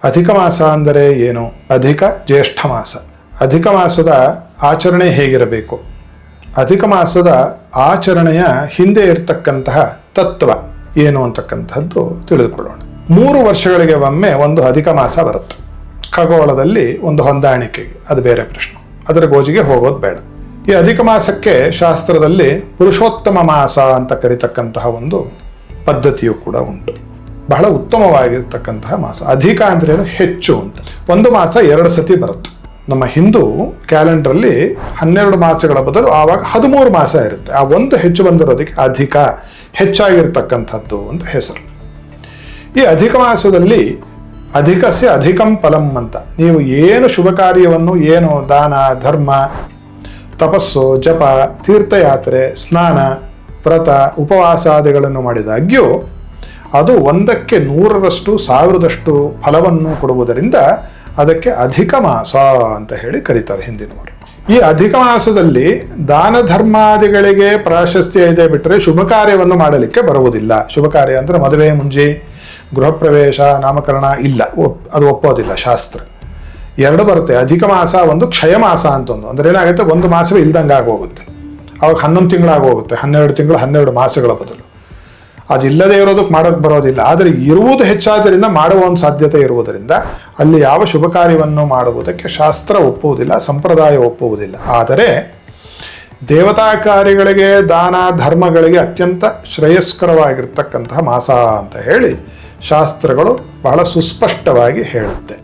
ಅಧಿಕ ಮಾಸ ಅಂದರೆ ಏನು? ಅಧಿಕ ಜ್ಯೇಷ್ಠ ಮಾಸ. ಅಧಿಕ ಮಾಸದ ಆಚರಣೆ ಹೇಗಿರಬೇಕು? ಅಧಿಕ ಮಾಸದ ಆಚರಣೆಯ ಹಿಂದೆ ಇರತಕ್ಕಂತಹ ತತ್ವ ಏನು ಅಂತಕ್ಕಂಥದ್ದು ತಿಳಿದುಕೊಳ್ಳೋಣ. 3 ವರ್ಷಗಳಿಗೆ ಒಮ್ಮೆ ಒಂದು ಅಧಿಕ ಮಾಸ ಬರುತ್ತೆ. ಖಗೋಳದಲ್ಲಿ ಒಂದು ಹೊಂದಾಣಿಕೆಗೆ, ಅದು ಬೇರೆ ಪ್ರಶ್ನೆ, ಅದರ ಗೋಜಿಗೆ ಹೋಗೋದು ಬೇಡ. ಈ ಅಧಿಕ ಮಾಸಕ್ಕೆ ಶಾಸ್ತ್ರದಲ್ಲಿ ಪುರುಷೋತ್ತಮ ಮಾಸ ಅಂತ ಕರೀತಕ್ಕಂತಹ ಒಂದು ಪದ್ಧತಿಯು ಕೂಡ ಉಂಟು. ಬಹಳ ಉತ್ತಮವಾಗಿರ್ತಕ್ಕಂತಹ ಮಾಸ. ಅಧಿಕ ಅಂದ್ರೇನು? ಹೆಚ್ಚು ಅಂತ. ಒಂದು ಮಾಸ 2 ಸತಿ ಬರುತ್ತೆ. ನಮ್ಮ ಹಿಂದೂ ಕ್ಯಾಲೆಂಡ್ರಲ್ಲಿ 12 ಮಾಸಗಳ ಬದಲು ಆವಾಗ 13 ಮಾಸ ಇರುತ್ತೆ. ಆ ಒಂದು ಹೆಚ್ಚು ಬಂದಿರೋದಕ್ಕೆ ಅಧಿಕ, ಹೆಚ್ಚಾಗಿರ್ತಕ್ಕಂಥದ್ದು ಅಂತ ಹೆಸರು. ಈ ಅಧಿಕ ಮಾಸದಲ್ಲಿ ಅಧಿಕಸ್ಯ ಅಧಿಕಂ ಫಲಂ ಅಂತ, ನೀವು ಏನು ಶುಭ ಕಾರ್ಯವನ್ನು, ಏನು ದಾನ ಧರ್ಮ, ತಪಸ್ಸು, ಜಪ, ತೀರ್ಥಯಾತ್ರೆ, ಸ್ನಾನ, ವ್ರತ, ಉಪವಾಸಾದಿಗಳನ್ನು ಮಾಡಿದಾಗ್ಯೂ ಅದು 1ಕ್ಕೆ 100ರಷ್ಟು 1000ದಷ್ಟು ಫಲವನ್ನು ಕೊಡುವುದರಿಂದ ಅದಕ್ಕೆ ಅಧಿಕ ಮಾಸ ಅಂತ ಹೇಳಿ ಕರೀತಾರೆ ಹಿಂದಿನವರು. ಈ ಅಧಿಕ ಮಾಸದಲ್ಲಿ ದಾನ ಧರ್ಮಾದಿಗಳಿಗೆ ಪ್ರಾಶಸ್ತ್ಯ ಇದೆ ಬಿಟ್ಟರೆ ಶುಭ ಕಾರ್ಯವನ್ನು ಮಾಡಲಿಕ್ಕೆ ಬರುವುದಿಲ್ಲ. ಶುಭ ಕಾರ್ಯ ಅಂದರೆ ಮದುವೆ, ಮುಂಜಿ, ಗೃಹ ಪ್ರವೇಶ, ನಾಮಕರಣ ಇಲ್ಲ, ಅದು ಒಪ್ಪೋದಿಲ್ಲ ಶಾಸ್ತ್ರ. 2 ಬರುತ್ತೆ. ಅಧಿಕ ಮಾಸ ಒಂದು, ಕ್ಷಯ ಮಾಸ ಅಂತ ಒಂದು. ಅಂದ್ರೆ ಏನಾಗುತ್ತೆ, ಒಂದು ಮಾಸವೇ ಇಲ್ದಂಗೆ ಆಗೋಗುತ್ತೆ. ಅವಾಗ 11 ತಿಂಗಳಾಗೋಗುತ್ತೆ. 12 ತಿಂಗಳು 12 ಮಾಸಗಳ ಬದಲು. ಅದಿಲ್ಲದೆ ಇರೋದಕ್ಕೆ ಮಾಡೋಕ್ಕೆ ಬರೋದಿಲ್ಲ. ಆದರೆ ಇರುವುದು ಹೆಚ್ಚಾದ್ದರಿಂದ ಮಾಡುವ ಒಂದು ಸಾಧ್ಯತೆ ಇರುವುದರಿಂದ ಅಲ್ಲಿ ಯಾವ ಶುಭ ಕಾರ್ಯವನ್ನು ಮಾಡುವುದಕ್ಕೆ ಶಾಸ್ತ್ರ ಒಪ್ಪುವುದಿಲ್ಲ, ಸಂಪ್ರದಾಯ ಒಪ್ಪುವುದಿಲ್ಲ. ಆದರೆ ದೇವತಾ ಕಾರ್ಯಗಳಿಗೆ, ದಾನ ಧರ್ಮಗಳಿಗೆ ಅತ್ಯಂತ ಶ್ರೇಯಸ್ಕರವಾಗಿರ್ತಕ್ಕಂತಹ ಮಾಸ ಅಂತ ಹೇಳಿ ಶಾಸ್ತ್ರಗಳು ಬಹಳ ಸುಸ್ಪಷ್ಟವಾಗಿ ಹೇಳುತ್ತೆ.